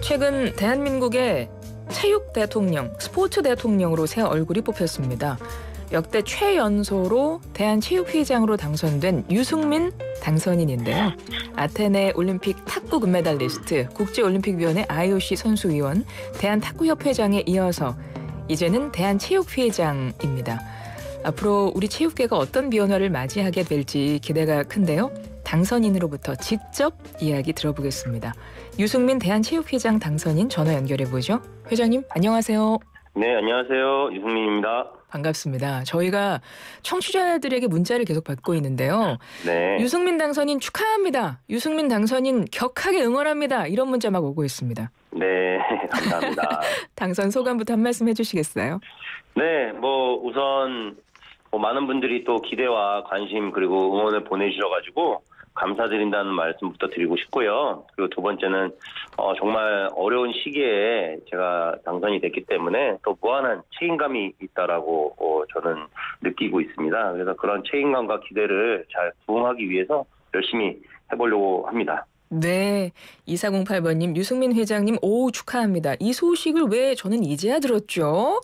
최근 대한민국의 체육 대통령, 스포츠 대통령으로 새 얼굴이 뽑혔습니다. 역대 최연소로 대한체육회장으로 당선된 유승민 당선인인데요. 아테네 올림픽 탁구 금메달리스트, 국제올림픽위원회 IOC 선수위원, 대한탁구협회장에 이어서 이제는 대한체육회장입니다. 앞으로 우리 체육계가 어떤 변화를 맞이하게 될지 기대가 큰데요. 당선인으로부터 직접 이야기 들어보겠습니다. 유승민 대한체육회장 당선인 전화 연결해보죠. 회장님 안녕하세요. 네, 안녕하세요. 유승민입니다. 반갑습니다. 저희가 청취자들에게 문자를 계속 받고 있는데요. 네. 유승민 당선인 축하합니다. 유승민 당선인 격하게 응원합니다. 이런 문자 막 오고 있습니다. 네, 감사합니다. 당선 소감부터 한 말씀 해주시겠어요? 네, 우선 많은 분들이 또 기대와 관심 그리고 응원을 보내주셔가지고 감사드린다는 말씀부터 드리고 싶고요. 그리고 두 번째는 정말 어려운 시기에 제가 당선이 됐기 때문에 또 무한한 책임감이 있다라고 저는 느끼고 있습니다. 그래서 그런 책임감과 기대를 잘 부응하기 위해서 열심히 해보려고 합니다. 네, 2408번님 유승민 회장님 오후 축하합니다. 이 소식을 왜 저는 이제야 들었죠?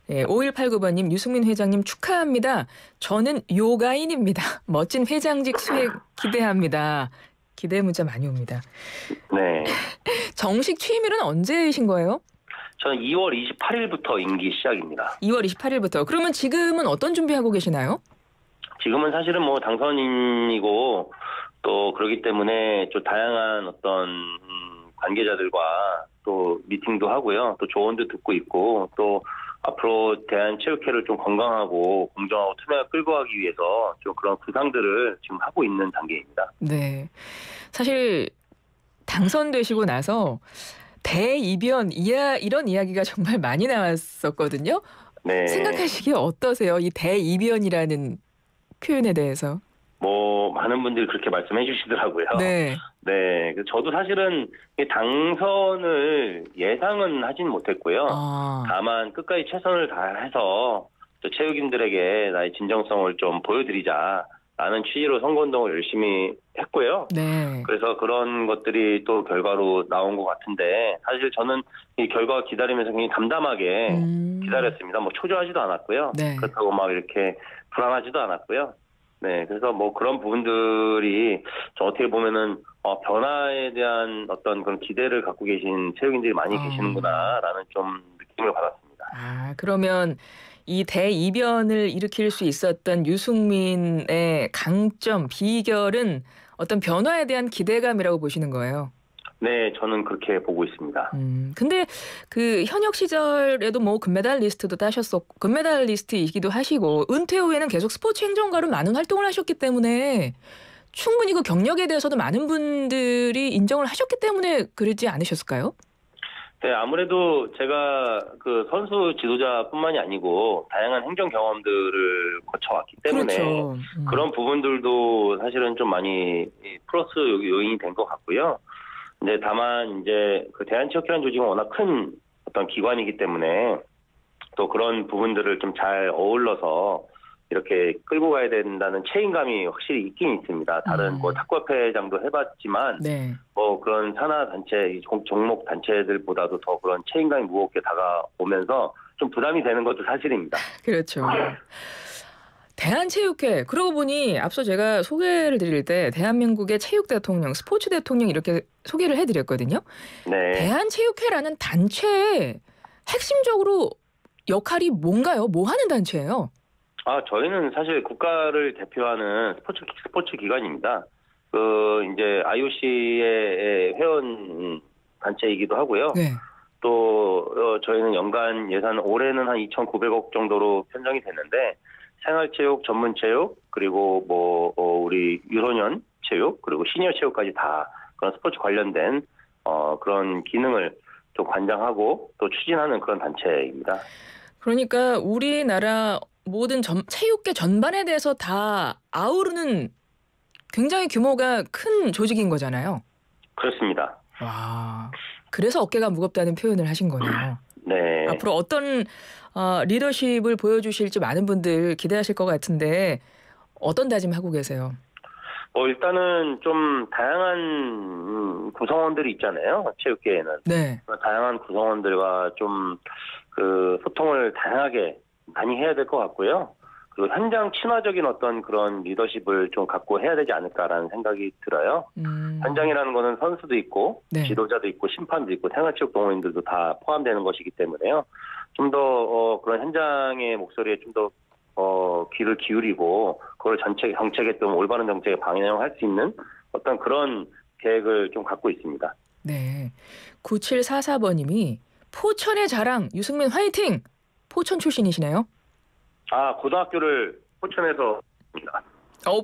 네, 5189번님 유승민 회장님 축하합니다. 저는 요가인입니다. 멋진 회장직 수행 기대합니다. 기대 문자 많이 옵니다. 네. 정식 취임일은 언제이신 거예요? 저는 2월 28일부터 임기 시작입니다. 2월 28일부터. 그러면 지금은 어떤 준비하고 계시나요? 지금은 사실은 당선인이고 또 그러기 때문에 좀 다양한 어떤 관계자들과 또 미팅도 하고요. 또 조언도 듣고 있고 또 앞으로 대한체육회를 좀 건강하고 공정하고 투명하게 끌고 가기 위해서 좀 그런 구상들을 지금 하고 있는 단계입니다. 네. 사실 당선되시고 나서 대이변 이런 이야기가 정말 많이 나왔었거든요. 네. 생각하시기에 어떠세요? 이 대이변이라는 표현에 대해서. 많은 분들이 그렇게 말씀해 주시더라고요. 네. 네. 저도 사실은 당선을 예상은 하진 못했고요. 다만 끝까지 최선을 다해서 또 체육인들에게 나의 진정성을 좀 보여드리자라는 취지로 선거운동을 열심히 했고요. 네. 그래서 그런 것들이 또 결과로 나온 것 같은데 사실 저는 이 결과 기다리면서 굉장히 담담하게 기다렸습니다. 초조하지도 않았고요. 네. 그렇다고 이렇게 불안하지도 않았고요. 네, 그래서 그런 부분들이 좀 어떻게 보면은 변화에 대한 어떤 그런 기대를 갖고 계신 체육인들이 많이 계시는구나라는 좀 느낌을 받았습니다. 그러면 이 대이변을 일으킬 수 있었던 유승민의 강점, 비결은 어떤 변화에 대한 기대감이라고 보시는 거예요? 네, 저는 그렇게 보고 있습니다. 근데 그 현역 시절에도 금메달리스트도 따셨었고 금메달리스트이기도 하시고 은퇴 후에는 계속 스포츠 행정가로 많은 활동을 하셨기 때문에 충분히 그 경력에 대해서도 많은 분들이 인정을 하셨기 때문에 그러지 않으셨을까요? 네, 아무래도 제가 그 선수 지도자뿐만이 아니고 다양한 행정 경험들을 거쳐왔기 때문에 그렇죠. 그런 부분들도 사실은 좀 많이 플러스 요인이 된 것 같고요. 근데 다만 이제 그 대한체육회라는 조직은 워낙 큰 어떤 기관이기 때문에 또 그런 부분들을 좀 잘 어울러서 이렇게 끌고 가야 된다는 책임감이 확실히 있긴 있습니다. 다른 탁구협회장도 해봤지만 네. 그런 산하 단체, 종목 단체들보다도 더 그런 책임감이 무겁게 다가오면서 좀 부담이 되는 것도 사실입니다. 그렇죠. 대한체육회, 그러고 보니 앞서 제가 소개를 드릴 때 대한민국의 체육 대통령, 스포츠 대통령 이렇게 소개를 해드렸거든요. 네. 대한체육회라는 단체의 핵심적으로 역할이 뭔가요? 뭐 하는 단체예요? 저희는 사실 국가를 대표하는 스포츠 기관입니다. 이제 IOC의 회원 단체이기도 하고요. 네. 또 저희는 연간 예산 올해는 한 2,900억 정도로 편성이 됐는데 생활체육, 전문체육, 그리고 우리 유소년 체육, 그리고 시니어 체육까지 다 그런 스포츠 관련된 그런 기능을 좀 관장하고 또 추진하는 그런 단체입니다. 그러니까 우리나라 모든 체육계 전반에 대해서 다 아우르는 굉장히 규모가 큰 조직인 거잖아요. 그렇습니다. 와, 그래서 어깨가 무겁다는 표현을 하신 거네요. 네. 앞으로 어떤 리더십을 보여주실지 많은 분들 기대하실 것 같은데 어떤 다짐 하고 계세요? 일단은 좀 다양한 구성원들이 있잖아요. 체육계에는. 네. 다양한 구성원들과 좀 그 소통을 다양하게 많이 해야 될 것 같고요. 그리고 현장 친화적인 어떤 그런 리더십을 좀 갖고 해야 되지 않을까라는 생각이 들어요. 현장이라는 거는 선수도 있고 네. 지도자도 있고 심판도 있고 생활체육 동호인들도 다 포함되는 것이기 때문에요. 좀 더 그런 현장의 목소리에 좀 더 귀를 기울이고 그걸 정책에 좀 올바른 정책에 방향할 수 있는 어떤 그런 계획을 좀 갖고 있습니다. 네. 9744번님이 포천의 자랑 유승민 화이팅! 포천 출신이시네요. 고등학교를 포천에서 합니다.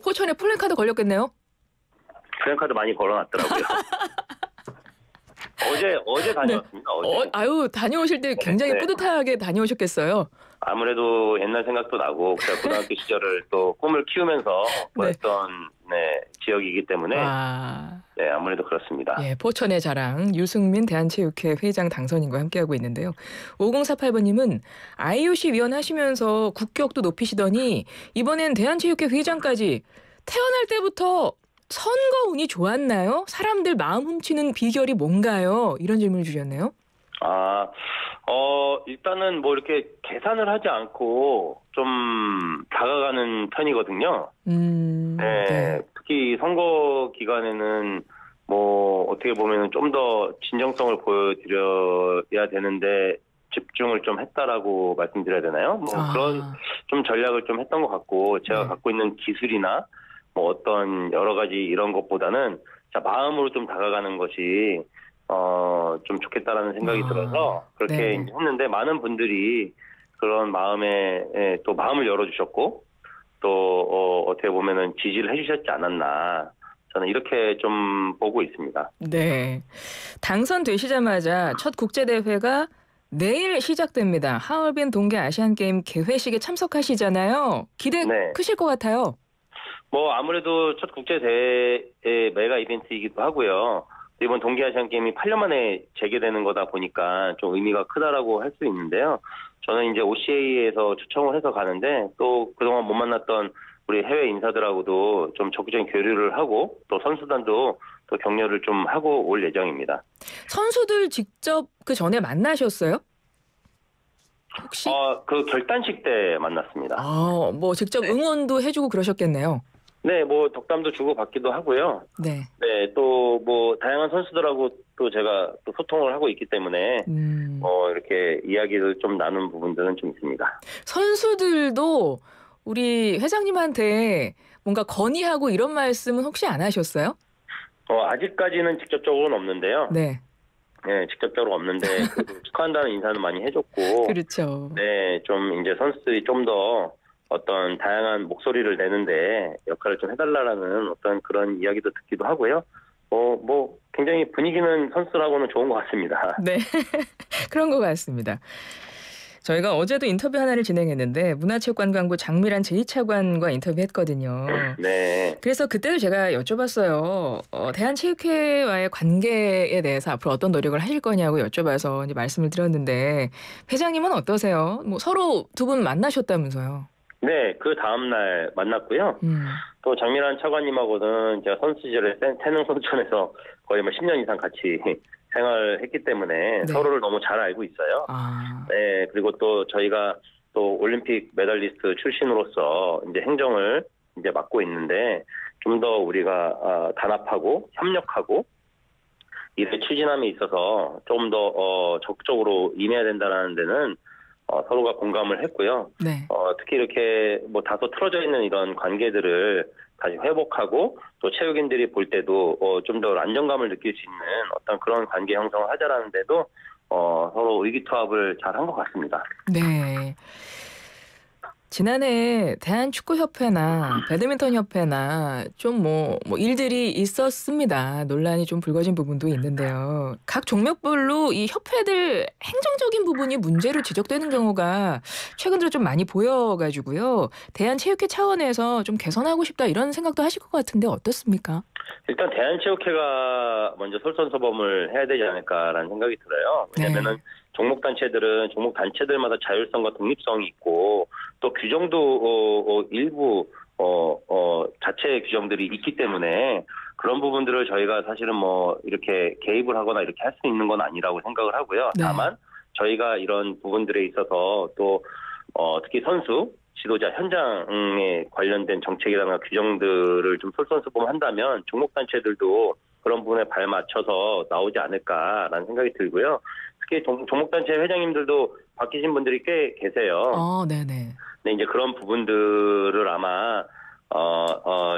포천에 플랜카드 걸렸겠네요. 플랜카드 많이 걸어놨더라고요. 어제 다녀왔습니다. 어제. 다녀오실 때 굉장히 네. 뿌듯하게 다녀오셨겠어요. 아무래도 옛날 생각도 나고 제가 고등학교 시절을 또 꿈을 키우면서 보냈던 지역이기 때문에 네, 아무래도 그렇습니다. 예, 포천의 자랑 유승민 대한체육회 회장 당선인과 함께하고 있는데요. 5048번님은 IOC 위원 하시면서 국격도 높이시더니 이번엔 대한체육회 회장까지 태어날 때부터 선거 운이 좋았나요? 사람들 마음 훔치는 비결이 뭔가요? 이런 질문을 주셨네요. 일단은 뭐 이렇게 계산을 하지 않고 좀 다가가는 편이거든요. 네. 특히 선거 기간에는 뭐 어떻게 보면 좀 더 진정성을 보여드려야 되는데 집중을 좀 했다라고 말씀드려야 되나요? 그런 좀 전략을 좀 했던 것 같고 제가 갖고 있는 기술이나 뭐 어떤 여러 가지 이런 것보다는 마음으로 좀 다가가는 것이 좀 좋겠다라는 생각이 들어서 그렇게 했는데 많은 분들이 그런 마음에 또 마음을 열어주셨고 또 어떻게 보면은 지지를 해주셨지 않았나 저는 이렇게 좀 보고 있습니다. 네, 당선되시자마자 첫 국제대회가 내일 시작됩니다. 하얼빈 동계 아시안게임 개회식에 참석하시잖아요. 기대 크실 것 같아요. 아무래도 첫 국제대회의 메가 이벤트이기도 하고요. 이번 동계아시안게임이 8년 만에 재개되는 거다 보니까 좀 의미가 크다라고 할 수 있는데요. 저는 이제 OCA에서 초청을 해서 가는데 또 그동안 못 만났던 우리 해외 인사들하고도 좀 적극적인 교류를 하고 또 선수단도 또 격려를 좀 하고 올 예정입니다. 선수들 직접 그 전에 만나셨어요? 혹시? 그 결단식 때 만났습니다. 직접 응원도 해주고 그러셨겠네요. 네, 덕담도 주고 받기도 하고요. 네, 또 다양한 선수들하고 또 제가 또 소통을 하고 있기 때문에 이렇게 이야기를 좀 나눈 부분들은 좀 있습니다. 선수들도 우리 회장님한테 뭔가 건의하고 이런 말씀은 혹시 안 하셨어요? 아직까지는 직접적으로는 없는데요. 네, 직접적으로 없는데 축하한다는 인사는 많이 해줬고. 그렇죠. 네, 좀 이제 선수들이 좀 더 어떤 다양한 목소리를 내는데 역할을 좀 해달라는 어떤 그런 이야기도 듣기도 하고요. 굉장히 분위기는 선수라고는 좋은 것 같습니다. 네, 그런 것 같습니다. 저희가 어제도 인터뷰 하나를 진행했는데 문화체육관광부 장미란 제2차관과 인터뷰했거든요. 네. 그래서 그때도 제가 여쭤봤어요. 대한체육회와의 관계에 대해서 앞으로 어떤 노력을 하실 거냐고 여쭤봐서 이제 말씀을 드렸는데 회장님은 어떠세요? 서로 두 분 만나셨다면서요? 네, 그 다음날 만났고요. 또 장미란 차관님하고는 제가 선수 시절에 태릉선천에서 거의 10년 이상 같이 생활했기 때문에 서로를 너무 잘 알고 있어요. 네, 그리고 또 저희가 또 올림픽 메달리스트 출신으로서 이제 행정을 이제 맡고 있는데 좀 더 우리가 단합하고 협력하고 일을 추진함에 있어서 좀 더 적극적으로 임해야 된다는 데는 서로가 공감을 했고요. 네. 특히 이렇게 다소 틀어져 있는 이런 관계들을 다시 회복하고 또 체육인들이 볼 때도 좀 더 안정감을 느낄 수 있는 어떤 그런 관계 형성을 하자라는 데도 서로 의기투합을 잘 한 것 같습니다. 네. 지난해 대한축구협회나 배드민턴협회나 좀 일들이 있었습니다. 논란이 좀 불거진 부분도 있는데요. 각 종목별로 이 협회들 행정적인 부분이 문제로 지적되는 경우가 최근 들어 좀 많이 보여가지고요. 대한체육회 차원에서 좀 개선하고 싶다 이런 생각도 하실 것 같은데 어떻습니까? 일단 대한체육회가 먼저 솔선수범을 해야 되지 않을까라는 생각이 들어요. 왜냐하면은 종목 단체들마다 자율성과 독립성이 있고 또 규정도 일부 자체 규정들이 있기 때문에 그런 부분들을 저희가 사실은 뭐 이렇게 개입을 하거나 이렇게 할 수 있는 건 아니라고 생각을 하고요. 네. 다만 저희가 이런 부분들에 있어서 또 특히 선수 지도자 현장에 관련된 정책이라든가 규정들을 좀 솔선수범한다면 종목단체들도 그런 부분에 발맞춰서 나오지 않을까라는 생각이 들고요. 특히 종목단체 회장님들도 바뀌신 분들이 꽤 계세요. 네네. 네, 이제 그런 부분들을 아마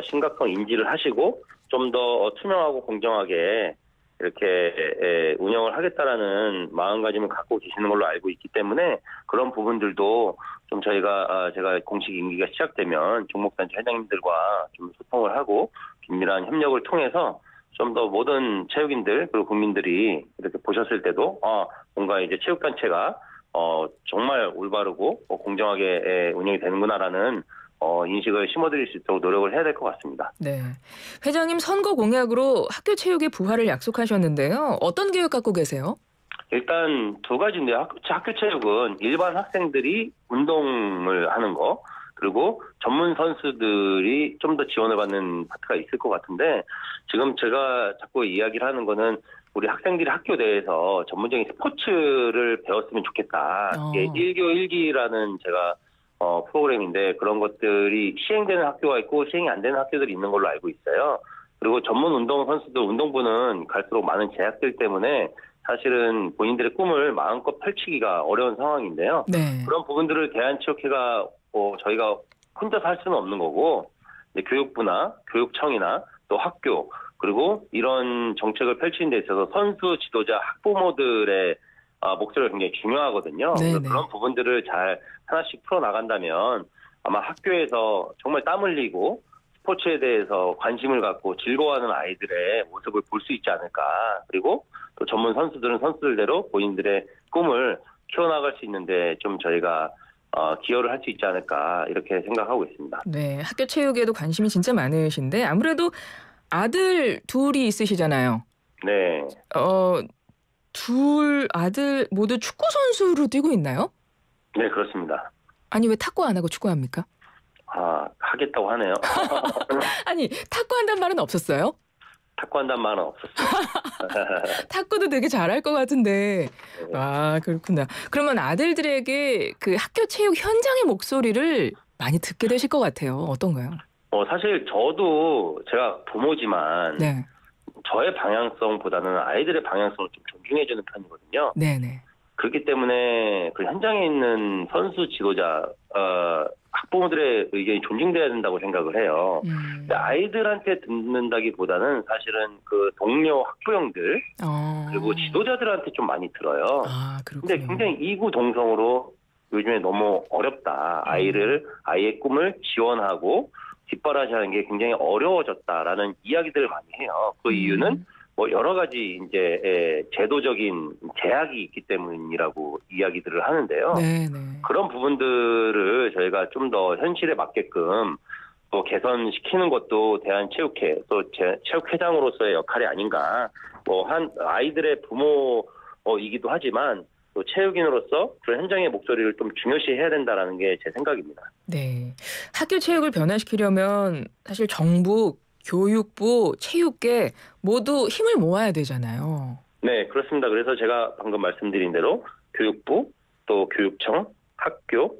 심각성 인지를 하시고 좀 더 투명하고 공정하게 이렇게 운영을 하겠다라는 마음가짐을 갖고 계시는 걸로 알고 있기 때문에 그런 부분들도 좀 제가 공식 임기가 시작되면 종목단체 회장님들과 좀 소통을 하고 긴밀한 협력을 통해서 좀 더 모든 체육인들 그리고 국민들이 이렇게 보셨을 때도 뭔가 이제 체육단체가 정말 올바르고 공정하게 운영이 되는구나라는 인식을 심어드릴 수 있도록 노력을 해야 될 것 같습니다. 네. 회장님 선거 공약으로 학교 체육의 부활을 약속하셨는데요. 어떤 계획 갖고 계세요? 일단 두 가지인데요. 학교 체육은 일반 학생들이 운동을 하는 거 그리고 전문 선수들이 좀 더 지원을 받는 파트가 있을 것 같은데 지금 제가 자꾸 이야기를 하는 거는 우리 학생들이 학교 내에서 전문적인 스포츠를 배웠으면 좋겠다. 이게 1교 1기라는 제가 프로그램인데 그런 것들이 시행되는 학교가 있고 시행이 안 되는 학교들이 있는 걸로 알고 있어요. 그리고 전문 운동 선수들 운동부는 갈수록 많은 제약들 때문에 사실은 본인들의 꿈을 마음껏 펼치기가 어려운 상황인데요. 네. 그런 부분들을 대한체육회가 저희가 혼자서 할 수는 없는 거고 교육부나 교육청이나 또 학교 그리고 이런 정책을 펼치는 데 있어서 선수, 지도자, 학부모들의 목소리가 굉장히 중요하거든요. 그런 부분들을 잘 하나씩 풀어나간다면 아마 학교에서 정말 땀 흘리고 스포츠에 대해서 관심을 갖고 즐거워하는 아이들의 모습을 볼 수 있지 않을까. 그리고 또 전문 선수들은 선수들대로 본인들의 꿈을 키워나갈 수 있는데 좀 저희가 기여를 할 수 있지 않을까 이렇게 생각하고 있습니다. 네, 학교 체육에도 관심이 진짜 많으신데 아무래도 아들 둘이 있으시잖아요. 네. 둘 아들 모두 축구 선수로 뛰고 있나요? 네, 그렇습니다. 아니 왜 탁구 안 하고 축구합니까? 하겠다고 하네요. 아니 탁구 한단 말은 없었어요? 탁구 한다는 말은 없었어요. 탁구도 되게 잘할 것 같은데. 그렇구나. 그러면 아들들에게 그 학교 체육 현장의 목소리를 많이 듣게 되실 것 같아요. 어떤가요? 사실 저도 제가 부모지만 네. 저의 방향성보다는 아이들의 방향성을 좀 존중해주는 편이거든요. 네네. 그렇기 때문에 그 현장에 있는 선수 지도자, 학부모들의 의견이 존중돼야 된다고 생각을 해요. 근데 아이들한테 듣는다기보다는 사실은 그 동료 학부형들 그리고 지도자들한테 좀 많이 들어요. 그렇군요. 근데 굉장히 이구동성으로 요즘에 너무 어렵다. 아이의 꿈을 지원하고 뒷바라지하는 게 굉장히 어려워졌다라는 이야기들을 많이 해요. 그 이유는 뭐 여러 가지 이제 제도적인 제약이 있기 때문이라고 이야기들을 하는데요. 네네. 그런 부분들을 저희가 좀 더 현실에 맞게끔 또 개선시키는 것도 대한체육회 또 체육회장으로서의 역할이 아닌가. 한 아이들의 부모이기도 하지만 또 체육인으로서 그런 현장의 목소리를 좀 중요시해야 된다라는 게 제 생각입니다. 네, 학교 체육을 변화시키려면 사실 정부, 교육부, 체육계 모두 힘을 모아야 되잖아요. 네, 그렇습니다. 그래서 제가 방금 말씀드린 대로 교육부, 또 교육청, 학교,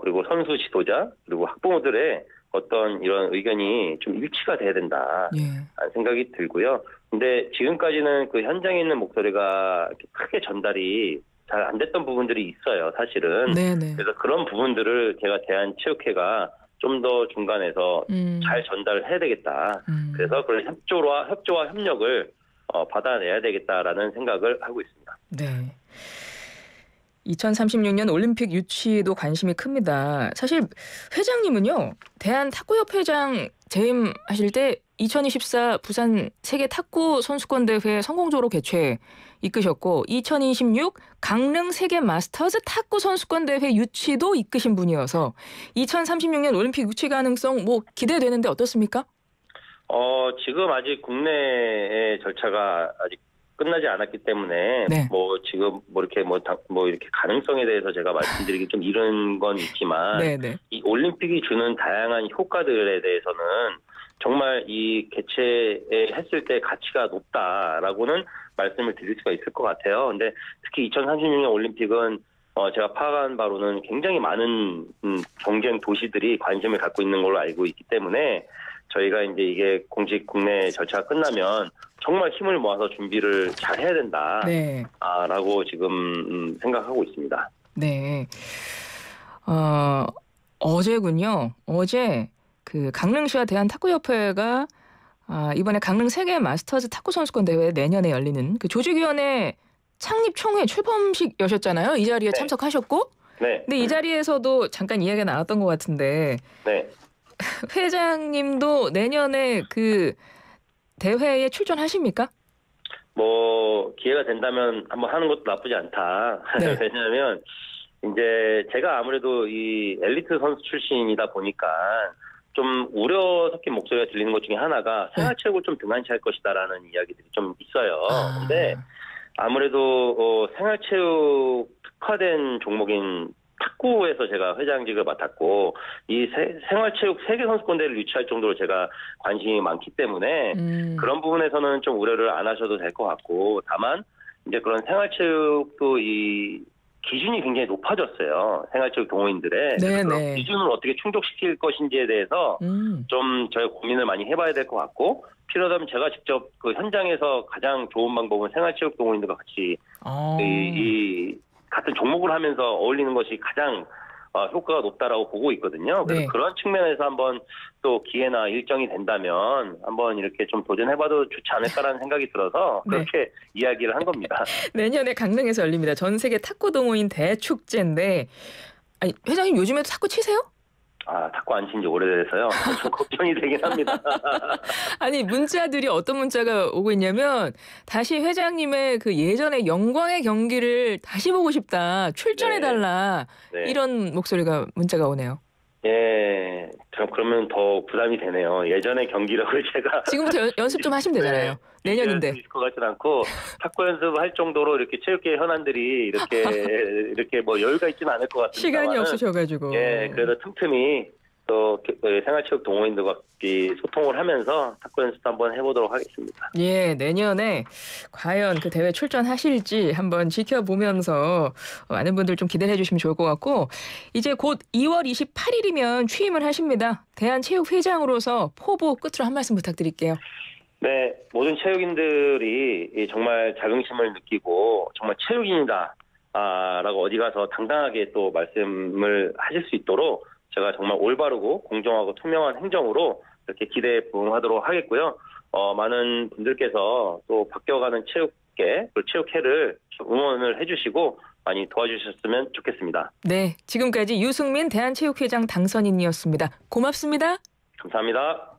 그리고 선수 지도자, 그리고 학부모들의 어떤 이런 의견이 좀 일치가 돼야 된다라는 생각이 들고요. 근데 지금까지는 그 현장에 있는 목소리가 크게 전달이 잘 안 됐던 부분들이 있어요, 사실은. 네네. 그래서 그런 부분들을 제가 대한체육회가 좀 더 중간에서 잘 전달을 해야 되겠다. 그래서 그런 협조와 협력을 받아내야 되겠다라는 생각을 하고 있습니다. 네. 2036년 올림픽 유치도 관심이 큽니다. 사실 회장님은요, 대한탁구협회장 재임하실 때 2024 부산 세계 탁구 선수권 대회 성공적으로 개최 이끄셨고 2026 강릉 세계 마스터즈 탁구 선수권 대회 유치도 이끄신 분이어서 2036년 올림픽 유치 가능성 기대되는데 어떻습니까? 지금 아직 국내의 절차가 아직 끝나지 않았기 때문에 네. 뭐 지금 뭐 이렇게 이렇게 가능성에 대해서 제가 말씀드리기 좀 이른 건 있지만 네네. 이 올림픽이 주는 다양한 효과들에 대해서는 정말 이 개최했을 때 가치가 높다라고는 말씀을 드릴 수가 있을 것 같아요. 근데 특히 2036년 올림픽은 제가 파악한 바로는 굉장히 많은 경쟁 도시들이 관심을 갖고 있는 걸로 알고 있기 때문에 저희가 이제 이게 공식 국내 절차가 끝나면 정말 힘을 모아서 준비를 잘 해야 된다. 네. 라고 지금 생각하고 있습니다. 네. 어제군요. 어제 그 강릉시와 대한탁구협회가 이번에 강릉 세계 마스터즈 탁구 선수권 대회 내년에 열리는 그 조직위원회 창립 총회 출범식 여셨잖아요. 이 자리에 네. 참석하셨고. 네. 근데 이 자리에서도 잠깐 이야기가 나왔던 것 같은데 네. 회장님도 내년에 그 대회에 출전하십니까? 뭐 기회가 된다면 한번 하는 것도 나쁘지 않다. 네. 왜냐하면 이제 제가 아무래도 이 엘리트 선수 출신이다 보니까 좀 우려 섞인 목소리가 들리는 것 중에 하나가 생활체육을 좀 등한시할 것이다라는 이야기들이 좀 있어요. 근데 아무래도 생활체육 특화된 종목인 탁구에서 제가 회장직을 맡았고 이 생활체육 세계 선수권대회를 유치할 정도로 제가 관심이 많기 때문에 그런 부분에서는 좀 우려를 안 하셔도 될 것 같고 다만 이제 그런 생활체육도 이 기준이 굉장히 높아졌어요. 생활체육 동호인들의 네네. 기준을 어떻게 충족시킬 것인지에 대해서 좀 저희 고민을 많이 해봐야 될 것 같고 필요하다면 제가 직접 그 현장에서 가장 좋은 방법은 생활체육 동호인들과 같이 이 같은 종목을 하면서 어울리는 것이 가장 효과가 높다라고 보고 있거든요. 그래서 네. 그런 측면에서 한번 또 기회나 일정이 된다면 한번 이렇게 좀 도전해봐도 좋지 않을까라는 생각이 들어서 네. 그렇게 이야기를 한 겁니다. 내년에 강릉에서 열립니다. 전 세계 탁구 동호인 대축제인데 아니 회장님 요즘에도 탁구 치세요? 탁구 안 친 지 오래돼서요. 좀 걱정이 되긴 합니다. 아니 문자들이 어떤 문자가 오고 있냐면 다시 회장님의 그 예전의 영광의 경기를 다시 보고 싶다. 출전해달라. 네. 이런 목소리가 문자가 오네요. 예, 그러면 더 부담이 되네요. 예전의 경기력을 제가 지금부터 연습 좀 하시면 되잖아요. 내년인데. 있을 것 같진 않고 탁구 연습할 정도로 이렇게 체육계 현안들이 이렇게 뭐 여유가 있지는 않을 것 같습니다. 시간이 없으셔가지고. 예, 그래도 틈틈이 또 생활체육 동호인들과 소통을 하면서 탁구 연습도 한번 해보도록 하겠습니다. 예, 내년에 과연 그 대회 출전하실지 한번 지켜보면서 많은 분들 좀 기대를 해주시면 좋을 것 같고 이제 곧 2월 28일이면 취임을 하십니다. 대한체육회장으로서 포부 끝으로 한 말씀 부탁드릴게요. 네, 모든 체육인들이 정말 자긍심을 느끼고 정말 체육인이다 라고 어디 가서 당당하게 또 말씀을 하실 수 있도록 제가 정말 올바르고 공정하고 투명한 행정으로 이렇게 기대에 부응하도록 하겠고요. 많은 분들께서 또 바뀌어가는 체육계, 그리고 체육회를 응원을 해주시고 많이 도와주셨으면 좋겠습니다. 네, 지금까지 유승민 대한체육회장 당선인이었습니다. 고맙습니다. 감사합니다.